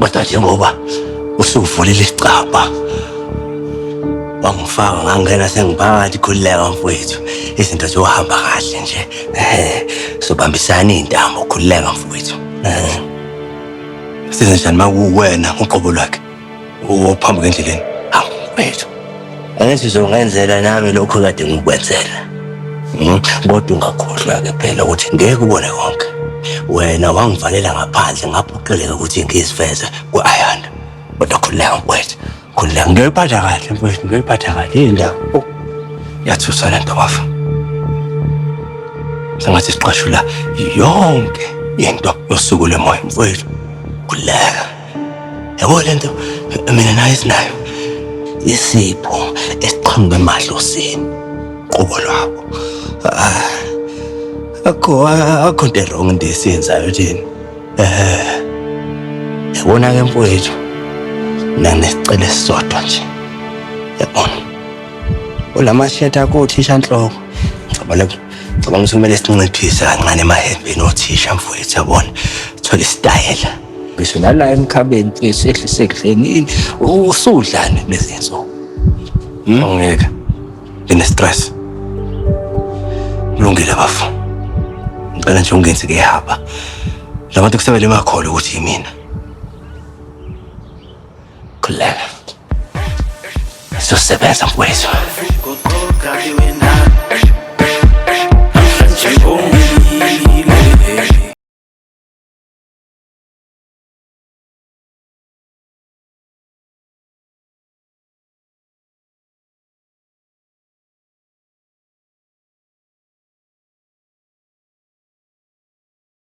kodwa njengoba usuvulile isicabha wangifaka ngangena sengiphakathi khulileka mfowethu izinto zohamba kahle nje sobambisana intambo khulileka mfowethu size njani makuwena uqobo lwakhe uphamba endleleni mfowethu angithi uzongenzela nami lokho kade ngikwenzela kodwa ungakhohlwa ke phela ukuthi ngeke ubone konke wena wangivalela ngaphandle ngaphoqeleka ukuthi ngiziveze ku-Ayanda kodwa khulileka mfowethu khulileka ngiyoyiphatha kahle mfowethu ngiyoyiphatha kahle indawo yathusa le nto bafa sengathi siqashula yonke into yosuku lemoya mfowethu khulileka yabo le nto mina naye sinayo isipho esiqhamuke emadlosini qobo lwabo akho into wrong into esiyenzayo thina yabona ke mfowethu nanesicelo esisodwa nje yabona olamashetha akho uthisha nhloko ngicabanga ukuthi kumele sinciphise kancane emahembeni othisha mfowethu yabona thola isitayela ngisho nala emkhabeni mfethu ehlise ekudleni usudlane kulezi zinsuku ongeke ngine-stress kulungile bafu ngicela nje ungenzi ke haba la bantu kusebele emakholo ukuthi yimina khuleka sizosebenza mfowethu